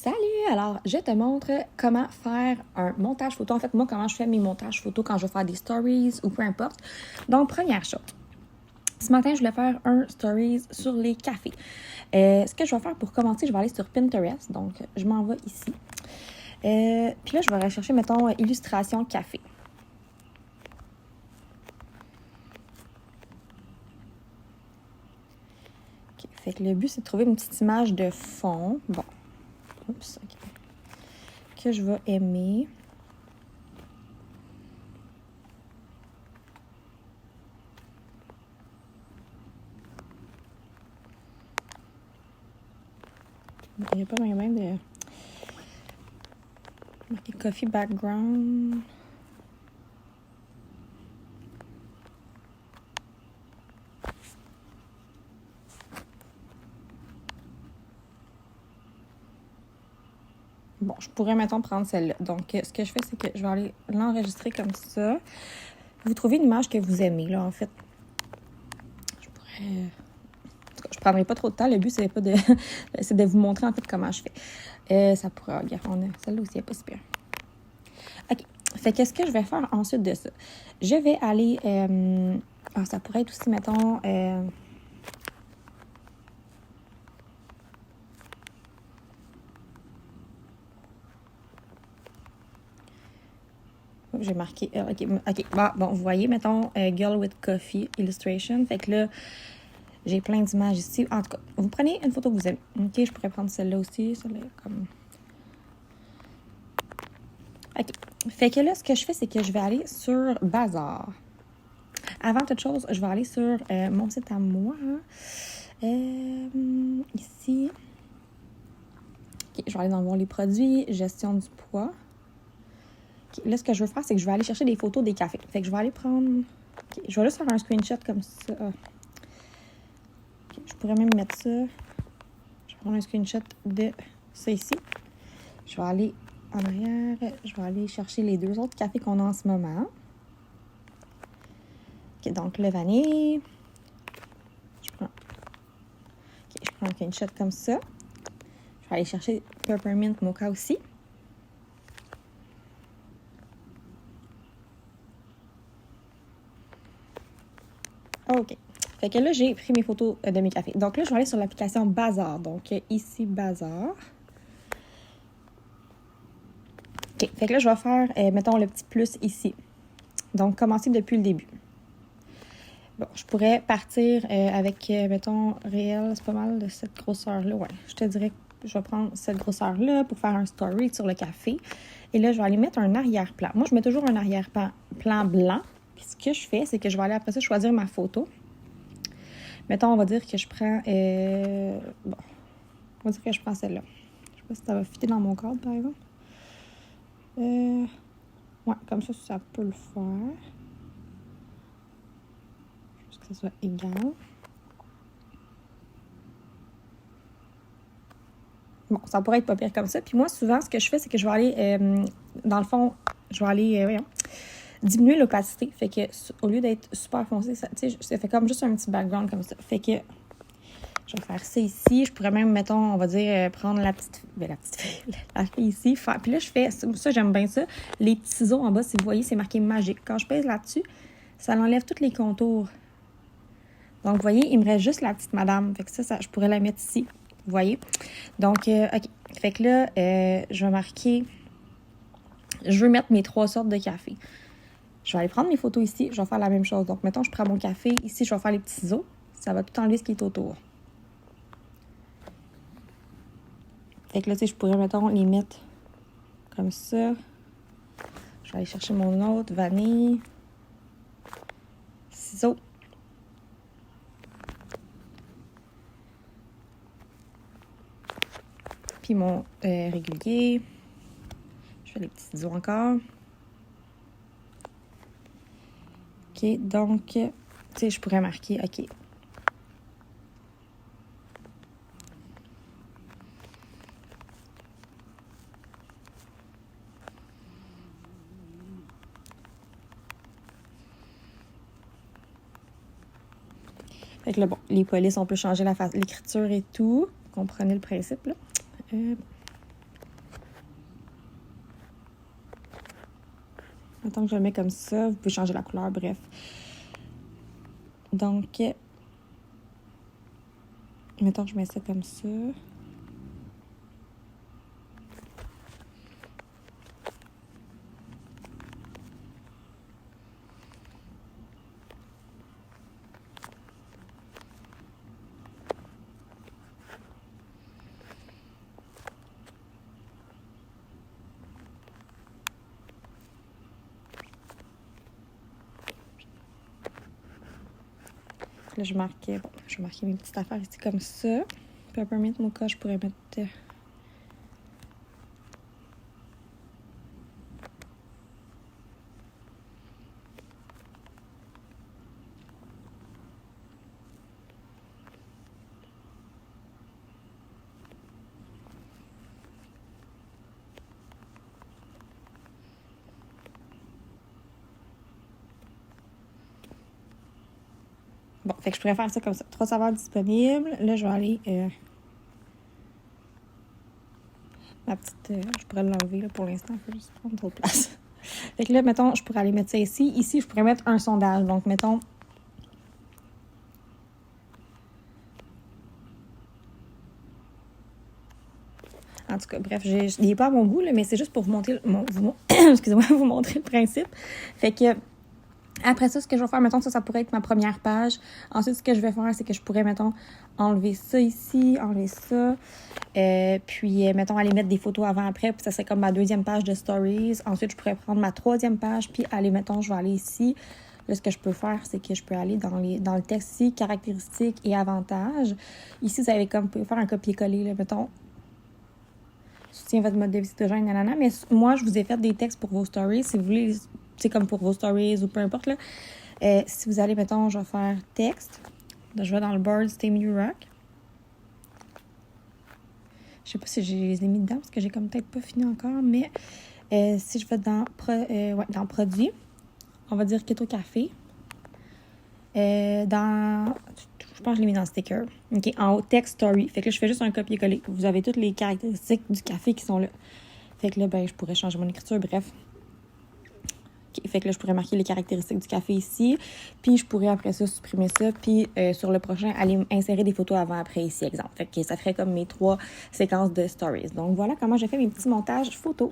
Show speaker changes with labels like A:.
A: Salut! Alors, je te montre comment faire un montage photo. En fait, moi, comment je fais mes montages photos quand je veux faire des stories ou peu importe. Donc, première chose. Ce matin, je voulais faire un stories sur les cafés. Ce que je vais faire pour commencer, je vais aller sur Pinterest. Donc, je m'en vais ici. Puis là, je vais rechercher, mettons, illustration café. Okay. Fait que le but, c'est de trouver une petite image de fond. Bon. Oups, OK. Que je vais aimer. Il n'y a pas moyen de marquer coffee background. Bon, je pourrais, mettons, prendre celle-là. Donc, ce que je fais, c'est que je vais aller l'enregistrer comme ça. Vous trouvez une image que vous aimez, là, en fait. Je pourrais... En tout cas, je ne prendrai pas trop de temps. Le but, c'est pas de... c'est de vous montrer, en fait, comment je fais. Ça pourrait... Regarde, on a celle-là aussi, elle n'est pas super. OK. Fait qu'est-ce que je vais faire ensuite de ça? Je vais aller... ça pourrait être aussi, mettons... J'ai marqué... OK. Bon, vous voyez, mettons, Girl with Coffee Illustration. Fait que là, j'ai plein d'images ici. En tout cas, vous prenez une photo que vous aimez. OK, je pourrais prendre celle-là aussi. Celle-là, comme... OK. Fait que là, ce que je fais, c'est que je vais aller sur Bazar. Avant toute chose, je vais aller sur mon site à moi. Ici. OK, je vais aller dans voir les produits, gestion du poids. Okay, là, ce que je veux faire, c'est que je vais aller chercher des photos des cafés. Fait que je vais aller prendre... Okay, je vais juste faire un screenshot comme ça. Okay, je pourrais même mettre ça. Je vais prendre un screenshot de ça ici. Je vais aller en arrière. Je vais aller chercher les deux autres cafés qu'on a en ce moment. OK, donc le vanille. Je prends un screenshot comme ça. Je vais aller chercher Peppermint Mocha aussi. OK. Fait que là, j'ai pris mes photos de mes cafés. Donc là, je vais aller sur l'application Bazar. Donc ici, Bazar. OK. Fait que là, je vais faire, mettons, le petit plus ici. Donc, commencer depuis le début. Bon, je pourrais partir avec, mettons, réel, c'est pas mal de cette grosseur-là. Ouais, je te dirais que je vais prendre cette grosseur-là pour faire un story sur le café. Et là, je vais aller mettre un arrière-plan. Moi, je mets toujours un arrière-plan blanc. Puis ce que je fais, c'est que je vais aller après ça choisir ma photo. Mettons, on va dire que je prends... bon, on va dire que je prends celle-là. Je sais pas si ça va fitter dans mon cadre, par exemple. Ouais, comme ça peut le faire. Juste que ça soit égal. Bon, ça pourrait être pas pire comme ça. Puis moi, souvent, ce que je fais, c'est que je vais aller, dans le fond, je vais aller, diminuer l'opacité. Fait que, au lieu d'être super foncé, ça fait comme juste un petit background comme ça. Fait que, je vais faire ça ici. Je pourrais même, mettons, on va dire, prendre la petite fille, la fille ici. Puis là, je fais, ça, j'aime bien ça. Les petits ciseaux en bas, si vous voyez, c'est marqué magique. Quand je pèse là-dessus, ça enlève tous les contours. Donc, vous voyez, il me reste juste la petite madame. Fait que ça je pourrais la mettre ici. Vous voyez? Donc, OK. Fait que là, je vais marquer... Je veux mettre mes 3 sortes de café. Je vais aller prendre mes photos ici. Je vais faire la même chose. Donc, mettons, je prends mon café. Ici, je vais faire les petits ciseaux. Ça va tout enlever ce qui est autour. Fait que là, tu sais, je pourrais, mettons, les mettre comme ça. Je vais aller chercher mon autre vanille. Ciseaux. Puis mon régulier. Je fais les petits ciseaux encore. OK, donc, tu sais, je pourrais marquer, OK. Fait que là, bon, les polices, on peut changer l'écriture et tout. Comprenez le principe, là. Mettons que je le mets comme ça. Vous pouvez changer la couleur, bref. Donc, mettons que je mets ça comme ça. Là, je vais marquer mes petites affaires ici comme ça. Peppermint mocha, je pourrais mettre... Bon, fait que je pourrais faire ça comme ça. 3 saveurs disponibles. Là, je vais aller... ma petite... je pourrais l'enlever là, pour l'instant. Il faut juste prendre trop de place. Fait que là, mettons, je pourrais aller mettre ça ici. Ici, je pourrais mettre un sondage. Donc, mettons... En tout cas, bref, il n'est pas à mon goût, là, mais c'est juste pour vous montrer... excusez-moi, vous montrer le principe. Fait que... Après ça, ce que je vais faire, mettons, ça pourrait être ma première page. Ensuite, ce que je vais faire, c'est que je pourrais, mettons, enlever ça ici, enlever ça. Puis, mettons, aller mettre des photos avant-après. Puis, ça serait comme ma deuxième page de stories. Ensuite, je pourrais prendre ma troisième page. Puis, aller, mettons, je vais aller ici. Là, ce que je peux faire, c'est que je peux aller dans le texte ici, caractéristiques et avantages. Ici, vous avez comme, vous pouvez faire un copier-coller, là, mettons. Soutient votre mode de vie cétogène, nanana. Mais moi, je vous ai fait des textes pour vos stories. Si vous voulez... C'est comme pour vos stories ou peu importe, là. Si vous allez, mettons, je vais faire texte. Là, je vais dans le board Stay New Rock. Je sais pas si je les ai mis dedans parce que j'ai comme peut-être pas fini encore, mais si je vais dans produits, on va dire Keto Café. Je pense que je l'ai mis dans sticker. OK, en haut, text story. Fait que là, je fais juste un copier-coller. Vous avez toutes les caractéristiques du café qui sont là. Fait que là, ben, je pourrais changer mon écriture, bref. Fait que là, je pourrais marquer les caractéristiques du café ici. Puis, je pourrais après ça supprimer ça. Puis, sur le prochain, aller insérer des photos avant-après ici, exemple. Fait que ça ferait comme mes 3 séquences de stories. Donc, voilà comment j'ai fait mes petits montages photos.